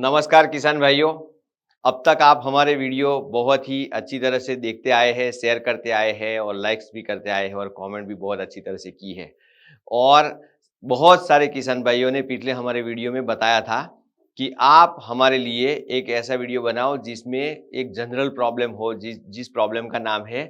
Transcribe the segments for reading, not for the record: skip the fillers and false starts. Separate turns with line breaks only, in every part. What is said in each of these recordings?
नमस्कार किसान भाइयों। अब तक आप हमारे वीडियो बहुत ही अच्छी तरह से देखते आए हैं, शेयर करते आए हैं और लाइक्स भी करते आए हैं और कमेंट भी बहुत अच्छी तरह से की है। और बहुत सारे किसान भाइयों ने पिछले हमारे वीडियो में बताया था कि आप हमारे लिए एक ऐसा वीडियो बनाओ जिसमें एक जनरल प्रॉब्लम हो, जिस प्रॉब्लम का नाम है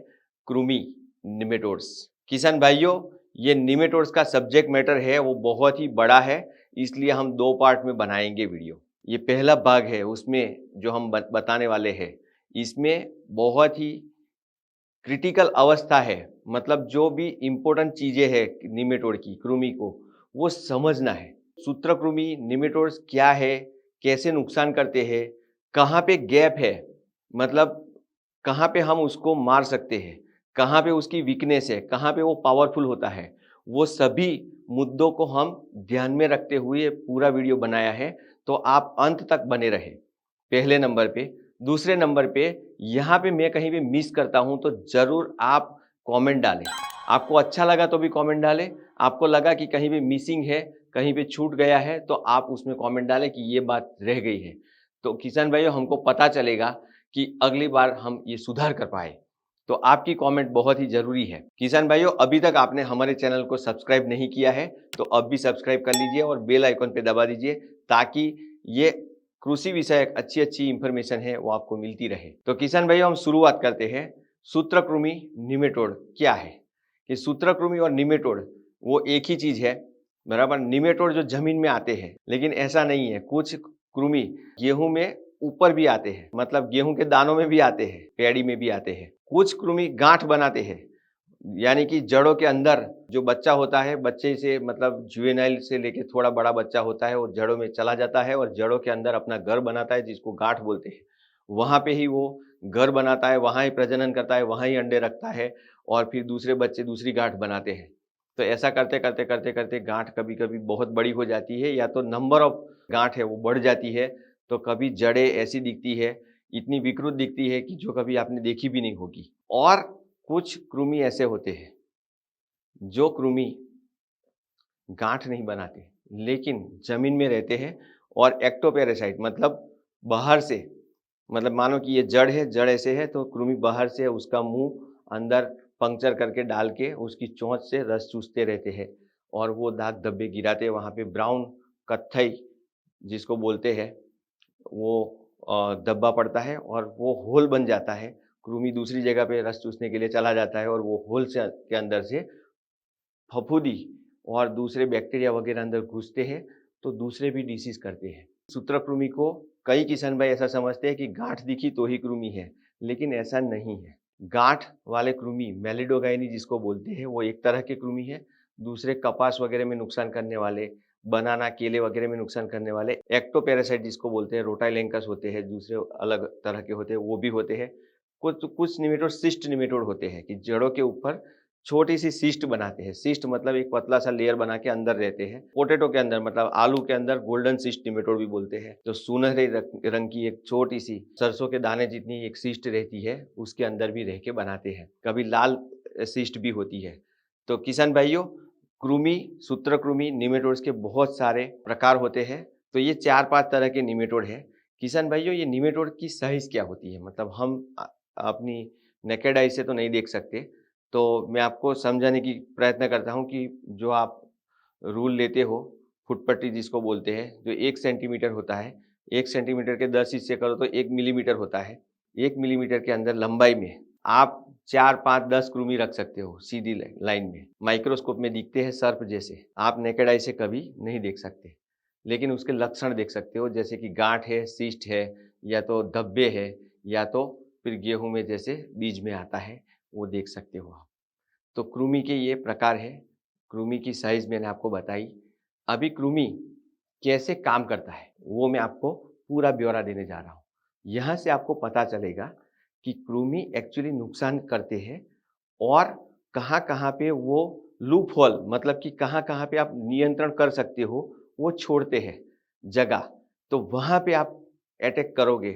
कृमि, निमेटोड्स। किसान भाइयों, ये निमेटोड्स का सब्जेक्ट मैटर है वो बहुत ही बड़ा है, इसलिए हम 2 पार्ट में बनाएंगे वीडियो। ये पहला भाग है, उसमें जो हम बताने वाले हैं, इसमें बहुत ही क्रिटिकल अवस्था है। मतलब जो भी इम्पोर्टेंट चीज़ें हैं निमेटोड की, कृमि को, वो समझना है। सूत्रकृमि, निमेटोड्स क्या है, कैसे नुकसान करते हैं, कहाँ पे गैप है, मतलब कहाँ पे हम उसको मार सकते हैं, कहाँ पे उसकी वीकनेस है, कहाँ पे वो पावरफुल होता है, वो सभी मुद्दों को हम ध्यान में रखते हुए पूरा वीडियो बनाया है। तो आप अंत तक बने रहे, पहले नंबर पे। दूसरे नंबर पे, यहाँ पे मैं कहीं भी मिस करता हूँ तो ज़रूर आप कमेंट डालें। आपको अच्छा लगा तो भी कमेंट डालें, आपको लगा कि कहीं भी मिसिंग है, कहीं पे छूट गया है, तो आप उसमें कमेंट डालें कि ये बात रह गई है। तो किसान भाइयों, हमको पता चलेगा कि अगली बार हम ये सुधार कर पाएँ। तो आपकी कमेंट बहुत ही ज़रूरी है। किसान भाइयों, अभी तक आपने हमारे चैनल को सब्सक्राइब नहीं किया है, तो अब भी सब्सक्राइब कर लीजिए और बेल आइकन पे दबा दीजिए, ताकि ये कृषि विषयक अच्छी-अच्छी इन्फॉर्मेशन है वो आपको मिलती रहे। तो किसान भाइयों, हम शुरुआत करते हैं। सूत्रकृमि, निमेटोड क्या है? कि सूत्रकृमि और निमेटोड वो एक ही चीज़ है, बराबर? निमेटोड जो ज़मीन में आते हैं, लेकिन ऐसा नहीं है। कुछ कृमि गेहूँ में ऊपर भी आते हैं, मतलब गेहूँ के दानों में भी आते हैं, पैडी में भी आते हैं। कुछ कृमि गाँठ बनाते हैं, यानी कि जड़ों के अंदर जो बच्चा होता है, बच्चे से मतलब जुवेनाइल से लेके थोड़ा बड़ा बच्चा होता है, वो जड़ों में चला जाता है और जड़ों के अंदर अपना घर बनाता है, जिसको गाँठ बोलते हैं। वहाँ पे ही वो घर बनाता है, वहाँ ही प्रजनन करता है, वहाँ ही अंडे रखता है और फिर दूसरे बच्चे दूसरी गाँठ बनाते हैं। तो ऐसा करते-करते गाँठ कभी-कभी बहुत बड़ी हो जाती है, या तो नंबर ऑफ गाँठ है वो बढ़ जाती है, तो कभी जड़ें ऐसी दिखती है, इतनी विकृत दिखती है कि जो कभी आपने देखी भी नहीं होगी। और कुछ कृमि ऐसे होते हैं, जो कृमि गाँठ नहीं बनाते, लेकिन ज़मीन में रहते हैं और एक्टोपैरासाइट, मतलब बाहर से, मतलब मानो कि ये जड़ है, जड़ ऐसे है तो कृमि बाहर से उसका मुँह अंदर पंक्चर करके डाल के उसकी चोंच से रस चूसते रहते हैं और वो दाग धब्बे गिराते हैं। वहाँ पे ब्राउन, कत्थई जिसको बोलते हैं, वो धब्बा पड़ता है और वो होल बन जाता है। कृमि दूसरी जगह पे रस चूसने के लिए चला जाता है और वो होल से के अंदर से फफूंदी और दूसरे बैक्टीरिया वगैरह अंदर घुसते हैं, तो दूसरे भी डिसीज करते हैं। सूत्रकृमि को कई किसान भाई ऐसा समझते हैं कि गांठ दिखी तो ही कृमि है, लेकिन ऐसा नहीं है। गांठ वाले कृमि, मेलिडोगाइनी जिसको बोलते हैं, वो एक तरह के कृमि है। दूसरे कपास वगैरह में नुकसान करने वाले, बनाना, केले वगैरह में नुकसान करने वाले एक्टोपैरासाइट जिसको बोलते हैं, रोटाइलेंकस होते हैं, दूसरे अलग तरह के होते हैं, वो भी होते हैं। कुछ कुछ निमेटोड सिस्ट निमेटोड होते हैं कि जड़ों के ऊपर छोटी-सी सिस्ट बनाते हैं। सिस्ट मतलब एक पतला-सा लेयर बना के अंदर रहते हैं। पोटैटो के अंदर, मतलब आलू के अंदर गोल्डन सिस्ट निमेटोड भी बोलते हैं। जो सुनहरे रंग की एक छोटी-सी सरसों के दाने जितनी एक सिस्ट रहती है, उसके अंदर भी रह के बनाते हैं। कभी लाल सिस्ट भी होती है। तो किसान भाइयों, कृमि, सूत्रकृमि, निमेटोड्स के बहुत सारे प्रकार होते हैं। तो ये 4-5 तरह के निमेटोड हैं। किसान भाइयों, ये निमेटोड की साइज़ क्या होती है? मतलब हम अपनी नेकेड आई से तो नहीं देख सकते। तो मैं आपको समझाने की प्रयत्न करता हूँ कि जो आप रूल लेते हो, फुटपट्टी जिसको बोलते हैं, जो 1 सेंटीमीटर होता है, 1 सेंटीमीटर के 10 हिस्से करो तो 1 मिलीमीटर होता है। 1 मिलीमीटर के अंदर लंबाई में आप 4, 5, 10 कृमि रख सकते हो सीधी लाइन में। माइक्रोस्कोप में दिखते हैं सर्प जैसे, आप नेकेड आई से कभी नहीं देख सकते। लेकिन उसके लक्षण देख सकते हो, जैसे कि गाँठ है, सिस्ट है, या तो धब्बे है, या तो फिर गेहूँ में जैसे बीज में आता है, वो देख सकते हो आप। तो कृमि के ये प्रकार है, कृमि की साइज़ मैंने आपको बताई। अभी कृमि कैसे काम करता है, वो मैं आपको पूरा ब्यौरा देने जा रहा हूँ। यहाँ से आपको पता चलेगा कि कृमि एक्चुअली नुकसान करते हैं और कहाँ-कहाँ पे वो लूप होल, मतलब कि कहाँ-कहाँ पे आप नियंत्रण कर सकते हो, वो छोड़ते हैं जगह। तो वहाँ पे आप अटैक करोगे,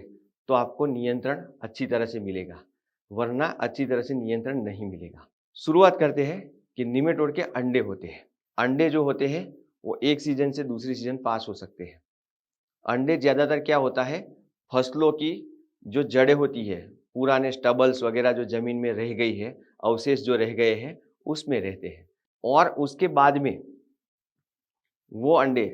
तो आपको नियंत्रण अच्छी तरह से मिलेगा, वरना अच्छी तरह से नियंत्रण नहीं मिलेगा। शुरुआत करते हैं कि निमेटोड के अंडे होते हैं। अंडे जो होते हैं, वो एक सीज़न से दूसरी सीज़न पास हो सकते हैं। अंडे ज़्यादातर क्या होता है, फसलों की जो जड़ें होती है, पुराने स्टबल्स वगैरह जो ज़मीन में रह गई है, अवशेष जो रह गए हैं, उसमें रहते हैं। और उसके बाद में वो अंडे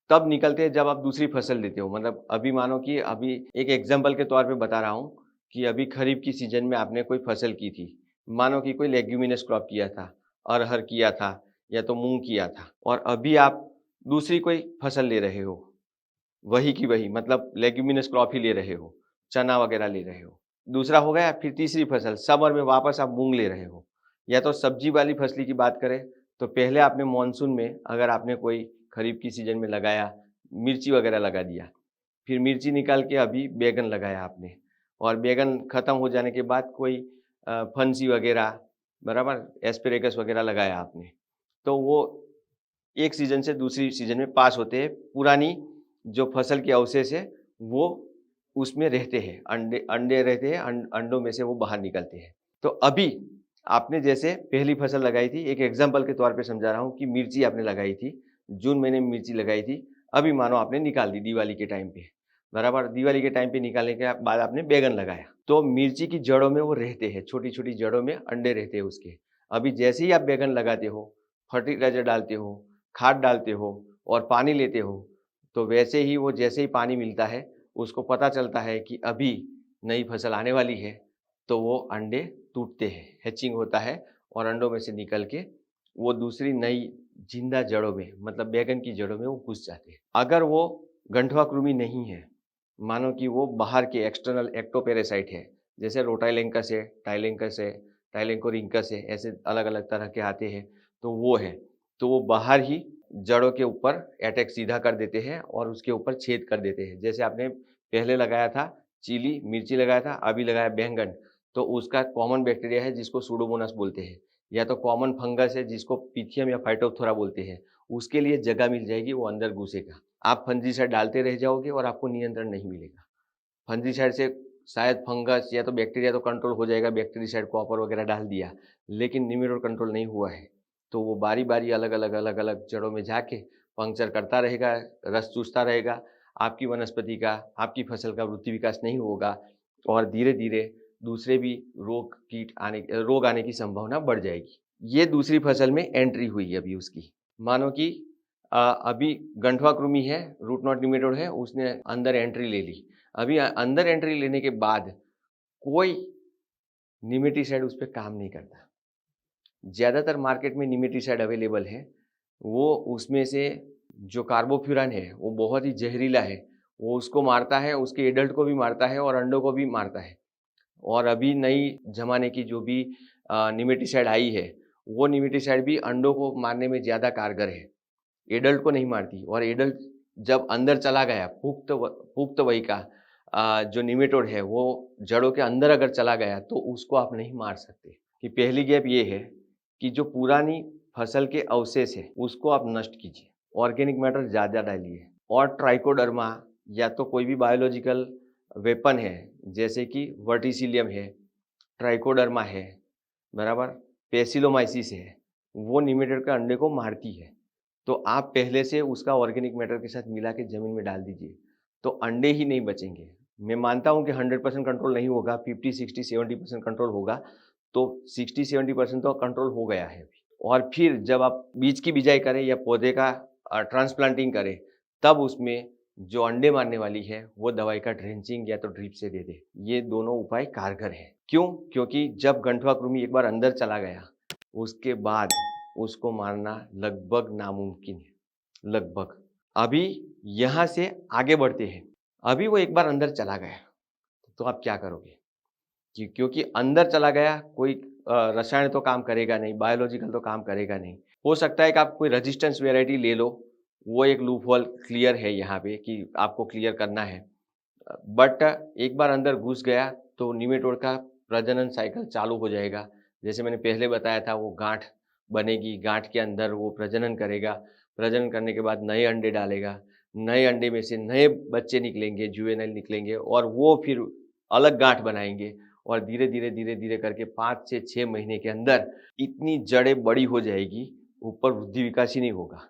तब निकलते हैं जब आप दूसरी फसल लेते हो। मतलब अभी मानो कि अभी एक एग्ज़ाम्पल के तौर पे बता रहा हूँ कि अभी खरीफ की सीज़न में आपने कोई फसल की थी। मानो कि कोई लेग्यूमिनस क्रॉप किया था, अरहर किया था या तो मूँग किया था और अभी आप दूसरी कोई फसल ले रहे हो। वही की वही मतलब लेग्यूमिनस क्रॉप ही ले रहे हो, चना वगैरह ले रहे हो। दूसरा हो गया फिर तीसरी फसल, समर में वापस आप मूँग ले रहे हो। या तो सब्जी वाली फसली की बात करें तो पहले आपने मानसून में अगर आपने कोई खरीफ की सीज़न में लगाया, मिर्ची वगैरह लगा दिया। फिर मिर्ची निकाल के अभी बैंगन लगाया आपने और बैंगन खत्म हो जाने के बाद कोई फंसी वगैरह, बराबर? एस्पेरेगस वगैरह लगाया आपने। तो वो एक सीज़न से दूसरी सीज़न में पास होते हैं। पुरानी जो फसल के अवशेष है, वो उसमें रहते हैं। अंडे अंडे रहते हैं, अंडों में से वो बाहर निकलते हैं। तो अभी आपने जैसे पहली फसल लगाई थी, एक एग्ज़ाम्पल के तौर पे समझा रहा हूँ कि मिर्ची आपने लगाई थी, जून महीने में मिर्ची लगाई थी, अभी मानो आपने निकाल दी दिवाली के टाइम पे, बराबर? दिवाली के टाइम पे निकालने के बाद आपने बैंगन लगाया। तो मिर्ची की जड़ों में वो रहते हैं, छोटी-छोटी जड़ों में अंडे रहते हैं उसके। अभी जैसे ही आप बैंगन लगाते हो, फर्टिलाइज़र डालते हो, खाद डालते हो और पानी लेते हो, तो वैसे ही वो जैसे ही पानी मिलता है, उसको पता चलता है कि अभी नई फसल आने वाली है, तो वो अंडे टूटते हैं, हैचिंग होता है और अंडों में से निकल के वो दूसरी नई ज़िंदा जड़ों में मतलब बैंगन की जड़ों में वो घुस जाते हैं। अगर वो गंधवा कृमि नहीं है, मानो कि वो बाहर के एक्सटर्नल एक्टोपैरासाइट है, जैसे रोटाइलेंकस है, टाइलेंकस है, टाइलेंकोरिंकस है, ऐसे अलग-अलग तरह के आते हैं, तो वो है। तो वो बाहर ही जड़ों के ऊपर अटैक सीधा कर देते हैं और उसके ऊपर छेद कर देते हैं। जैसे आपने पहले लगाया था चिली, मिर्ची लगाया था, अभी लगाया बैंगन, तो उसका कॉमन बैक्टीरिया है जिसको सूडोमोनास बोलते हैं, या तो कॉमन फंगस है जिसको पिथियम या फाइटोप्थोरा बोलते हैं। उसके लिए जगह मिल जाएगी, वो अंदर घुसेगा। आप फंजीसाइड डालते रह जाओगे और आपको नियंत्रण नहीं मिलेगा। फंजीसाइड से शायद फंगस या तो बैक्टीरिया तो कंट्रोल हो जाएगा, बैक्टीरिसाइड कॉपर वगैरह डाल दिया, लेकिन निमेटोड कंट्रोल नहीं हुआ है। तो वो बारी-बारी अलग-अलग जड़ों में जाके पंक्चर करता रहेगा, रस चूसता रहेगा, आपकी वनस्पति का, आपकी फसल का वृद्धि विकास नहीं होगा और धीरे-धीरे दूसरे भी रोग आने की संभावना बढ़ जाएगी। ये दूसरी फसल में एंट्री हुई अभी उसकी। मानो कि अभी गंधवा कृमि है, रूट नॉट निमेटोड है, उसने अंदर एंट्री ले ली। अभी अंदर एंट्री लेने के बाद कोई निमेटिसाइड उस पे काम नहीं करता। ज़्यादातर मार्केट में निमेटिसाइड अवेलेबल है, वो उसमें से जो कार्बोफ्यूरन है, वो बहुत ही जहरीला है। वो उसको मारता है, उसके एडल्ट को भी मारता है और अंडों को भी मारता है। और अभी नई ज़माने की जो भी निमेटिसाइड आई है, वो निमेटिसाइड भी अंडों को मारने में ज़्यादा कारगर है। एडल्ट को नहीं मारती और एडल्ट जब अंदर चला गया पुख्त वयी का जो निमेटोड है वो जड़ों के अंदर अगर चला गया तो उसको आप नहीं मार सकते। कि पहली गैप ये है कि जो पुरानी फसल के अवशेष है उसको आप नष्ट कीजिए, ऑर्गेनिक मैटर ज़्यादा डालिए और ट्राइकोडर्मा या तो कोई भी बायोलॉजिकल वेपन है जैसे कि वर्टिसिलियम है, ट्राइकोडर्मा है, बराबर? पेसिलोमाइसिस है, वो निमेटोड के अंडे को मारती है। तो आप पहले से उसका ऑर्गेनिक मैटर के साथ मिला के ज़मीन में डाल दीजिए, तो अंडे ही नहीं बचेंगे। मैं मानता हूँ कि 100% कंट्रोल नहीं होगा, 50, 60, 70% कंट्रोल होगा, तो 60-70% तो कंट्रोल हो गया है अभी। और फिर जब आप बीज की बिजाई करें या पौधे का ट्रांसप्लांटिंग करें, तब उसमें जो अंडे मारने वाली है, वो दवाई का ड्रेंचिंग या तो ड्रिप से दे दें। ये दोनों उपाय कारगर हैं। क्यों? क्योंकि जब गंधवा कृमि एक बार अंदर चला गया, उसके बाद उसको मारना लगभग नामुमकिन है, लगभग। अभी यहाँ से आगे बढ़ते हैं। अभी वो एक बार अंदर चला गया, तो आप क्या करोगे? क्योंकि अंदर चला गया, कोई रसायन तो काम करेगा नहीं, बायोलॉजिकल तो काम करेगा नहीं। हो सकता है कि आप कोई रेजिस्टेंस वैरायटी ले लो, वो एक लूपहोल क्लियर है यहाँ पे कि आपको क्लियर करना है। बट एक बार अंदर घुस गया तो निमेटोड का प्रजनन साइकिल चालू हो जाएगा। जैसे मैंने पहले बताया था वो गांठ बनेगी, गांठ के अंदर वो प्रजनन करेगा, प्रजनन करने के बाद नए अंडे डालेगा, नए अंडे में से नए बच्चे निकलेंगे, जुवेनाइल निकलेंगे और वो फिर अलग गांठ बनाएंगे और धीरे-धीरे करके 5 से 6 महीने के अंदर इतनी जड़ें बड़ी हो जाएगी, ऊपर वृद्धि विकास ही नहीं होगा।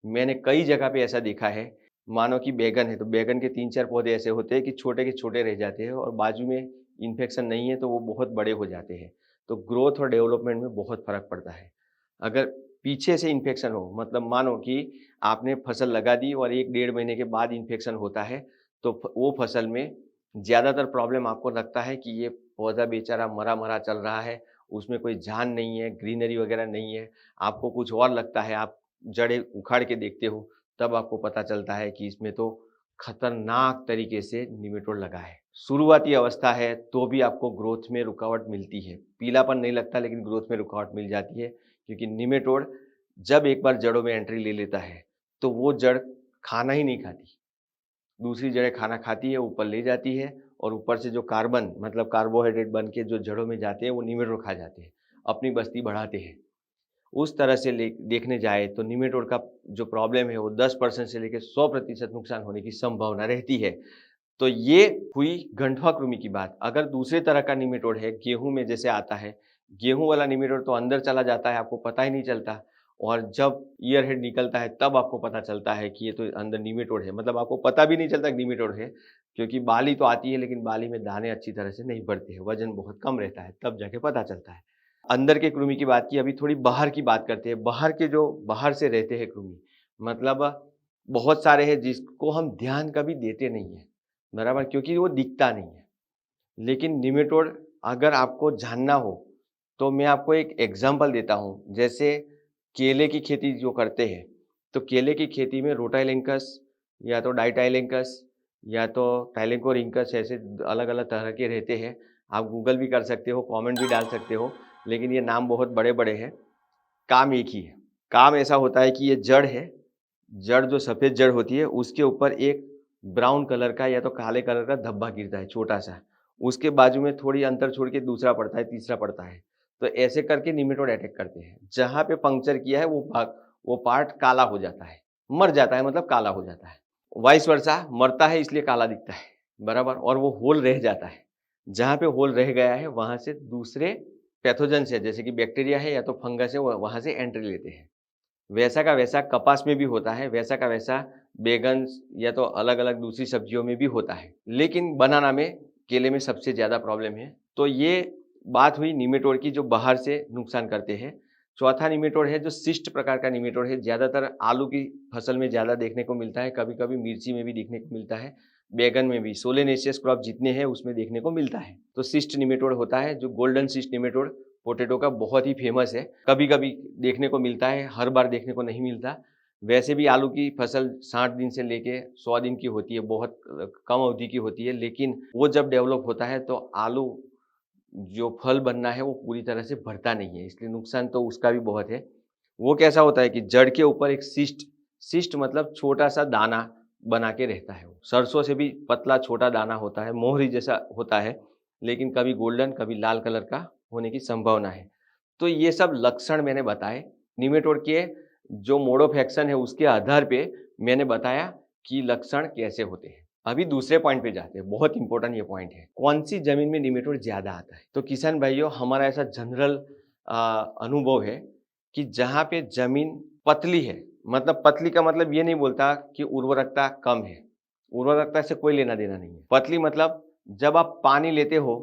मैंने कई जगह पे ऐसा देखा है मानो कि बैंगन है, तो बैंगन के 3-4 पौधे ऐसे होते हैं कि छोटे के छोटे रह जाते हैं और बाजू में इन्फेक्शन नहीं है तो वो बहुत बड़े हो जाते हैं। तो ग्रोथ और डेवलपमेंट में बहुत फ़र्क पड़ता है। अगर पीछे से इन्फेक्शन हो, मतलब मानो कि आपने फसल लगा दी और 1 डेढ़ महीने के बाद इन्फेक्शन होता है, तो वो फसल में ज़्यादातर प्रॉब्लम आपको लगता है कि ये पौधा बेचारा मरा-मरा चल रहा है, उसमें कोई जान नहीं है, ग्रीनरी वगैरह नहीं है, आपको कुछ और लगता है, आप जड़ें उखाड़ के देखते हो, तब आपको पता चलता है कि इसमें तो खतरनाक तरीके से निमेटोड लगा है। शुरुआती अवस्था है तो भी आपको ग्रोथ में रुकावट मिलती है। पीलापन नहीं लगता लेकिन ग्रोथ में रुकावट मिल जाती है क्योंकि निमेटोड जब एक बार जड़ों में एंट्री ले लेता है, तो वो जड़ खाना ही नहीं खाती। दूसरी जड़ें खाना खाती है, ऊपर ले जाती है और ऊपर से जो कार्बन मतलब कार्बोहाइड्रेट बन के जो जड़ों में जाते हैं, वो निमेटोड खा जाते हैं, अपनी बस्ती बढ़ाते हैं। उस तरह से ले देखने जाए तो निमेटोड का जो प्रॉब्लम है वो 10% से लेके 100% नुकसान होने की संभावना रहती है। तो ये हुई गंधवा कृमि की बात। अगर दूसरे तरह का निमेटोड है, गेहूँ में जैसे आता है, गेहूँ वाला निमेटोड तो अंदर चला जाता है, आपको पता ही नहीं चलता और जब ईयर हेड निकलता है तब आपको पता चलता है कि ये तो अंदर निमेटोड है। मतलब आपको पता भी नहीं चलता कि निमेटोड है, क्योंकि बाली तो आती है लेकिन बाली में दाने अच्छी तरह से नहीं बढ़ते हैं, वज़न बहुत कम रहता है, तब जाके पता चलता है। अंदर के कृमि की बात की, अभी थोड़ी बाहर की बात करते हैं। बाहर के जो बाहर से रहते हैं कृमि, मतलब बहुत सारे हैं जिसको हम ध्यान कभी देते नहीं हैं, बराबर? क्योंकि वो दिखता नहीं है। लेकिन निमेटोड अगर आपको जानना हो, तो मैं आपको एक एग्ज़ाम्पल देता हूँ। जैसे केले की खेती जो करते हैं, तो केले की खेती में रोटाइलिंकस या तो डाइटाइलिंकस या तो टाइलेंकोरिंकस ऐसे अलग-अलग तरह के रहते हैं। आप गूगल भी कर सकते हो, कमेंट भी डाल सकते हो, लेकिन ये नाम बहुत बड़े-बड़े हैं। काम एक ही है। काम ऐसा होता है कि ये जड़ है, जड़ जो सफ़ेद जड़ होती है, उसके ऊपर एक ब्राउन कलर का या तो काले कलर का धब्बा गिरता है छोटा-सा। उसके बाजू में थोड़ी अंतर छोड़ के दूसरा पड़ता है, तीसरा पड़ता है। तो ऐसे करके निमेटोड अटैक करते हैं। जहाँ पे पंक्चर किया है वो पार्ट काला हो जाता है, मर जाता है मतलब काला हो जाता है। वाइस वर्सा मरता है इसलिए काला दिखता है, बराबर? और वो होल रह जाता है। जहाँ पे होल रह गया है वहाँ से दूसरे पैथोजेन्स है जैसे कि बैक्टीरिया है या तो फंगस है, वहाँ से एंट्री लेते हैं। वैसा का वैसा कपास में भी होता है, वैसा का वैसा बैंगन या तो अलग-अलग दूसरी सब्जियों में भी होता है। लेकिन बनाना में, केले में सबसे ज़्यादा प्रॉब्लम है। तो ये बात हुई निमेटोड की जो बाहर से नुकसान करते हैं। चौथा निमेटोड है जो शिष्ट प्रकार का निमेटोड है, ज़्यादातर आलू की फसल में ज़्यादा देखने को मिलता है, कभी-कभी मिर्ची में भी देखने को मिलता है, बैंगन में भी, सोलेनेसियस क्रॉप जितने हैं उसमें देखने को मिलता है। तो शिष्ट निमेटोड होता है जो गोल्डन शिष्ट निमेटोड पोटैटो का बहुत ही फ़ेमस है। कभी-कभी देखने को मिलता है, हर बार देखने को नहीं मिलता। वैसे भी आलू की फसल 60 दिन से लेके 100 दिन की होती है, बहुत कम अवधि की होती है, लेकिन वो जब डेवलप होता है तो आलू जो फल बनना है वो पूरी तरह से भरता नहीं है, इसलिए नुकसान तो उसका भी बहुत है। वो कैसा होता है कि जड़ के ऊपर एक शिष्ट मतलब छोटा-सा दाना बना के रहता है वो। सरसों से भी पतला छोटा दाना होता है, मोहरी जैसा होता है, लेकिन कभी गोल्डन, कभी लाल कलर का होने की संभावना है। तो ये सब लक्षण मैंने बताए। निमेटोड के जो मोड ऑफ एक्शन है उसके आधार पे मैंने बताया कि लक्षण कैसे होते हैं। अभी दूसरे पॉइंट पे जाते हैं, बहुत इंपॉर्टेंट ये पॉइंट है। कौन-सी ज़मीन में निमेटोड ज़्यादा आता है? तो किसान भाइयों हमारा ऐसा जनरल अनुभव है कि जहाँ पे ज़मीन पतली है, मतलब पतली का मतलब ये नहीं बोलता कि उर्वरकता कम है। उर्वरकता से कोई लेना-देना नहीं है। पतली मतलब जब आप पानी लेते हो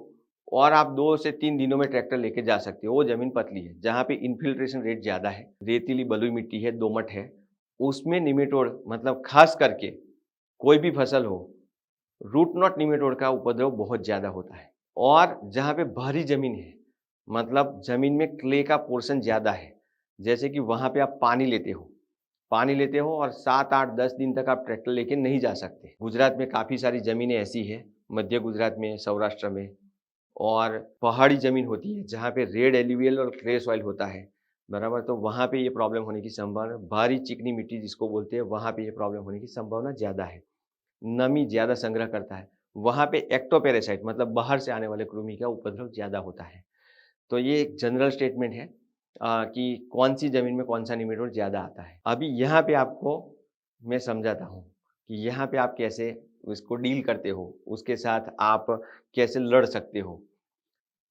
और आप 2 से 3 दिनों में ट्रैक्टर लेके जा सकते हो, वो ज़मीन पतली है। जहाँ पे इन्फिल्ट्रेशन रेट ज़्यादा है, रेतीली बलुई मिट्टी है, दोमट है, उसमें निमेटोड मतलब ख़ास करके कोई भी फसल हो, रूट नॉट निमेटोड का उपद्रव बहुत ज़्यादा होता है। और जहाँ पे भारी ज़मीन है, मतलब ज़मीन में क्ले का पोर्शन ज़्यादा है, जैसे कि वहाँ पे आप पानी लेते हो और 7, 8, 10 दिन तक आप ट्रैक्टर लेके नहीं जा सकते। गुजरात में काफ़ी सारी ज़मीनें ऐसी हैं, मध्य गुजरात में, सौराष्ट्र में और पहाड़ी ज़मीन होती है, जहाँ पे रेड एल्यूवियल और क्ले सॉइल होता है, बराबर? तो वहाँ पे ये प्रॉब्लम होने की संभावना भारी चिकनी मिट्टी जिसको बोलते हैं, वहाँ पे ये प्रॉब्लम होने की संभावना ज़्यादा है। नमी ज़्यादा संग्रह करता है, वहाँ पे एक्टोपैरासाइट मतलब बाहर से आने वाले कृमि का उपद्रव ज़्यादा होता है। तो ये एक जनरल स्टेटमेंट है कि कौन-सी ज़मीन में कौन-सा निमेटोड ज़्यादा आता है। अभी यहाँ पे आपको मैं समझाता हूँ कि यहाँ पे आप कैसे उसको डील करते हो, उसके साथ आप कैसे लड़ सकते हो।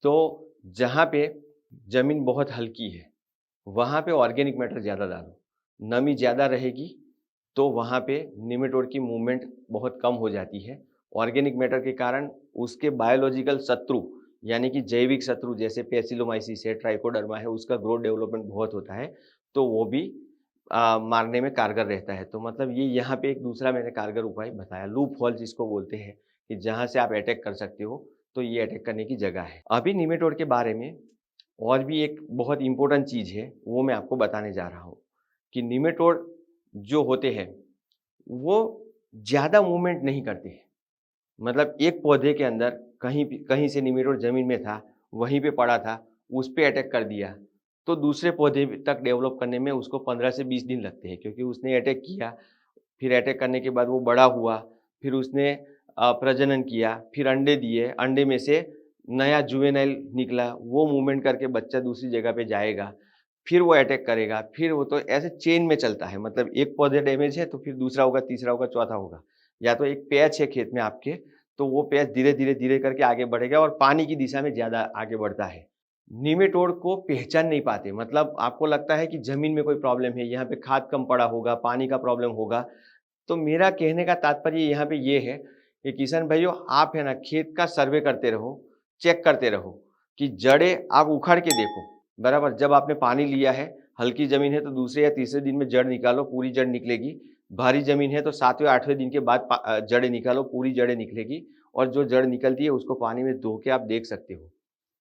तो जहाँ पे ज़मीन बहुत हल्की है, वहाँ पे ऑर्गेनिक मैटर ज़्यादा डालो, नमी ज़्यादा रहेगी तो वहाँ पे निमेटोड की मूवमेंट बहुत कम हो जाती है। ऑर्गेनिक मैटर के कारण उसके बायोलॉजिकल शत्रु यानी कि जैविक शत्रु जैसे पेसिलोमाइसिस है, ट्राइकोडर्मा है, उसका ग्रोथ डेवलपमेंट बहुत होता है, तो वो भी मारने में कारगर रहता है। तो मतलब ये यहाँ पे एक दूसरा मैंने कारगर उपाय बताया, लूप होल जिसको बोलते हैं कि जहाँ से आप अटैक कर सकते हो, तो ये अटैक करने की जगह है। अभी निमेटोड के बारे में और भी एक बहुत इम्पोर्टेंट चीज़ है, वो मैं आपको बताने जा रहा हूँ कि निमेटोड जो होते हैं, वो ज़्यादा मूवमेंट नहीं करते हैं। मतलब एक पौधे के अंदर कहीं से निमेटोड ज़मीन में था, वहीं पे पड़ा था, उस पे अटैक कर दिया, तो दूसरे पौधे तक डेवलप करने में उसको 15 से 20 दिन लगते हैं क्योंकि उसने अटैक किया, फिर अटैक करने के बाद वो बड़ा हुआ, फिर उसने प्रजनन किया, फिर अंडे दिए, अंडे में से नया जुवेनाइल निकला, वो मूवमेंट करके बच्चा दूसरी जगह पे जाएगा, फिर वो अटैक करेगा, फिर वो तो ऐसे चेन में चलता है। मतलब एक पौधे डैमेज है तो फिर दूसरा होगा, तीसरा होगा, चौथा होगा। या तो एक पैच है खेत में आपके, तो वो पैच धीरे-धीरे करके आगे बढ़ेगा और पानी की दिशा में ज़्यादा आगे बढ़ता है। निमेटोड को पहचान नहीं पाते, मतलब आपको लगता है कि ज़मीन में कोई प्रॉब्लम है, यहाँ पे खाद कम पड़ा होगा, पानी का प्रॉब्लम होगा। तो मेरा कहने का तात्पर्य यहाँ पे ये है कि किसान भाइयों, आप है ना खेत का सर्वे करते रहो, चेक करते रहो कि जड़ें आप उखाड़ के देखो, बराबर? जब आपने पानी लिया है, हल्की ज़मीन है तो दूसरे या तीसरे दिन में जड़ निकालो, पूरी जड़ निकलेगी। भारी ज़मीन है तो 7वें 8वें दिन के बाद जड़ें निकालो, पूरी जड़ें निकलेगी और जो जड़ निकलती है उसको पानी में धो के आप देख सकते हो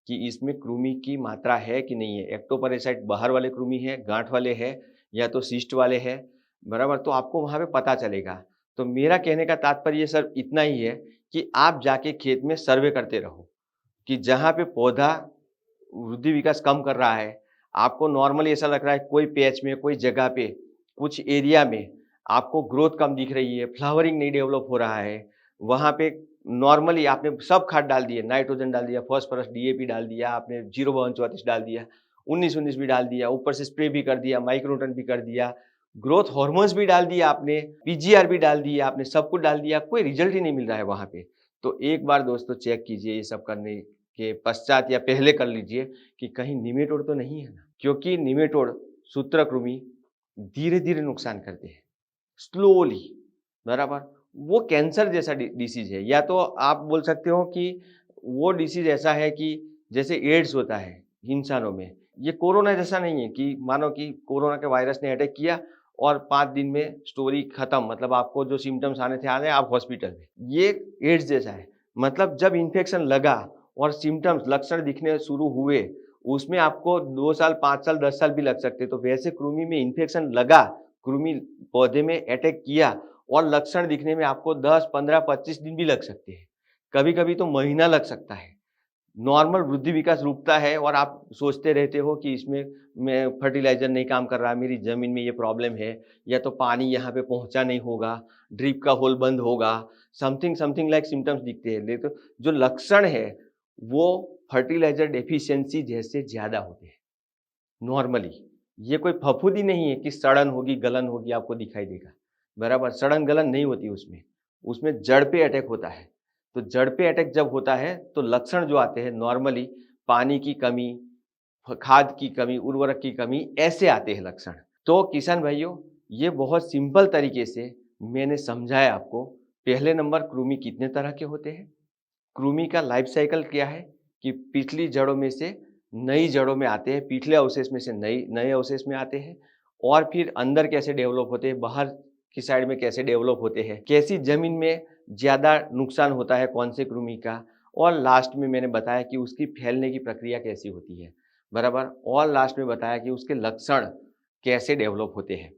कि इसमें कृमि की मात्रा है कि नहीं है। एक्टोपैरासाइट बाहर वाले कृमि है, गाँठ वाले है या तो सिस्ट वाले है, बराबर? तो आपको वहाँ पे पता चलेगा। तो मेरा कहने का तात्पर्य सिर्फ इतना ही है कि आप जाके खेत में सर्वे करते रहो कि जहाँ पे पौधा वृद्धि विकास कम कर रहा है, आपको नॉर्मली ऐसा लग रहा है कोई पैच में, कोई जगह पे, कुछ एरिया में आपको ग्रोथ कम दिख रही है, फ्लावरिंग नहीं डेवलप हो रहा है, वहाँ पे नॉर्मली आपने सब खाद डाल दिए, नाइट्रोजन डाल दिया, फास्फोरस, डीएपी डाल दिया, आपने 05234 डाल दिया, 19-19 भी डाल दिया, ऊपर से स्प्रे भी कर दिया, माइक्रोन्यूट्रन भी कर दिया, ग्रोथ हार्मोन्स भी डाल दिया आपने, पीजीआर भी डाल दिया आपने, सब कुछ डाल दिया, कोई रिजल्ट ही नहीं मिल रहा है वहाँ पे। तो एक बार दोस्तों चेक कीजिए ये सब करने के पश्चात या पहले कर लीजिए कि कहीं निमेटोड तो नहीं है ना? क्योंकि निमेटोड सूत्रकृमि धीरे-धीरे नुकसान करते हैं, स्लोली, बराबर? वो कैंसर जैसा डिसीज़ है, या तो आप बोल सकते हो कि वो डिसीज़ ऐसा है कि जैसे एड्स होता है इंसानों में, ये कोरोना जैसा नहीं है कि मानो कि कोरोना के वायरस ने अटैक किया और 5 दिन में स्टोरी खत्म, मतलब आपको जो सिम्पटम्स आने थे आ गए, आप हॉस्पिटल में। ये एड्स जैसा है, मतलब जब इन्फेक्शन लगा और सिम्पटम्स लक्षण दिखने शुरू हुए, उसमें आपको 2 साल, 5 साल, 10 साल भी लग सकते हैं। तो वैसे कृमि में इन्फेक्शन लगा, कृमि पौधे में अटैक किया और लक्षण दिखने में आपको 10, 15, 25 दिन भी लग सकते हैं। कभी-कभी तो महीना लग सकता है। नॉर्मल वृद्धि विकास रुकता है और आप सोचते रहते हो कि इसमें मैं फर्टिलाइज़र नहीं काम कर रहा, मेरी ज़मीन में ये प्रॉब्लम है, या तो पानी यहाँ पे पहुँचा नहीं होगा, ड्रिप का होल बंद होगा, समथिंग लाइक सिम्पटम्स दिखते हैं। देखो जो लक्षण है, वो फर्टिलाइज़र डेफिशिएंसी जैसे ज़्यादा होते हैं, नॉर्मली। ये कोई फफूंदी नहीं है कि सड़न होगी, गलन होगी, आपको दिखाई देगा, बराबर? सड़न गलन नहीं होती उसमें, उसमें जड़ पे अटैक होता है। तो जड़ पे अटैक जब होता है, तो लक्षण जो आते हैं नॉर्मली पानी की कमी, खाद की कमी, उर्वरक की कमी, ऐसे आते हैं लक्षण। तो किसान भाइयों, ये बहुत सिंपल तरीके से मैंने समझाया आपको। पहले नंबर, कृमि कितने तरह के होते हैं, कृमि का लाइफ साइकिल क्या है कि पिछली जड़ों में से नई जड़ों में आते हैं, पिछले अवशेष में से नए अवशेष में आते हैं, और फिर अंदर कैसे डेवलप होते हैं, बाहर की साइड में कैसे डेवलप होते हैं, कैसी ज़मीन में ज़्यादा नुकसान होता है कौन से कृमि का, और लास्ट में मैंने बताया कि उसकी फैलने की प्रक्रिया कैसी होती है, बराबर? और लास्ट में बताया कि उसके लक्षण कैसे डेवलप होते हैं।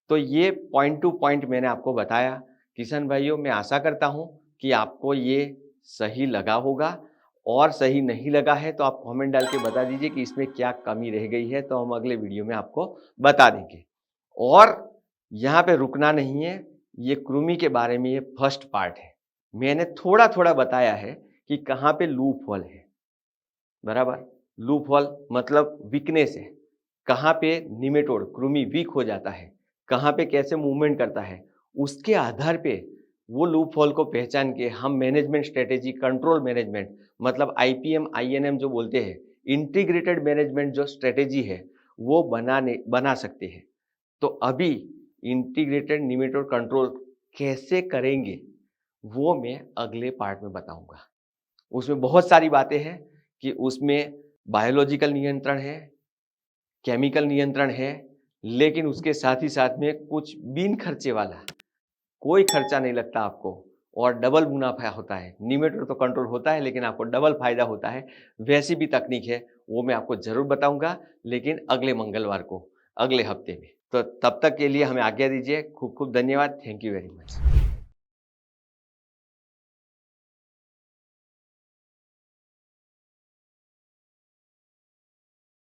तो ये पॉइंट टू पॉइंट मैंने आपको बताया। किसान भाइयों, मैं आशा करता हूँ कि आपको ये सही लगा होगा, और सही नहीं लगा है तो आप कमेंट डाल के बता दीजिए कि इसमें क्या कमी रह गई है, तो हम अगले वीडियो में आपको बता देंगे। और यहाँ पे रुकना नहीं है, ये कृमि के बारे में ये फर्स्ट पार्ट है। मैंने थोड़ा-थोड़ा बताया है कि कहाँ पे लूप होल है, बराबर? लूप होल मतलब वीकनेस है, कहाँ पे निमेटोड कृमि वीक हो जाता है, कहाँ पे कैसे मूवमेंट करता है, उसके आधार पे वो लूप होल को पहचान के हम मैनेजमेंट स्ट्रेटेजी, कंट्रोल मैनेजमेंट, मतलब आईपीएम, आईएनएम जो बोलते हैं, इंटीग्रेटेड मैनेजमेंट जो स्ट्रेटेजी है, वो बना सकते हैं। तो अभी इंटीग्रेटेड निमेटोड कंट्रोल कैसे करेंगे वो मैं अगले पार्ट में बताऊंगा। उसमें बहुत सारी बातें हैं कि उसमें बायोलॉजिकल नियंत्रण है, केमिकल नियंत्रण है, लेकिन उसके साथ ही साथ में कुछ बिन खर्चे वाला, कोई खर्चा नहीं लगता आपको और डबल मुनाफा होता है। निमेटोड तो कंट्रोल होता है लेकिन आपको डबल फायदा होता है। वैसी भी तकनीक है, वो मैं आपको ज़रूर बताऊंगा, लेकिन अगले मंगलवार को, अगले हफ्ते में। तो तब तक के लिए हमें आज्ञा दीजिए। खूब खूब धन्यवाद। Thank you very much.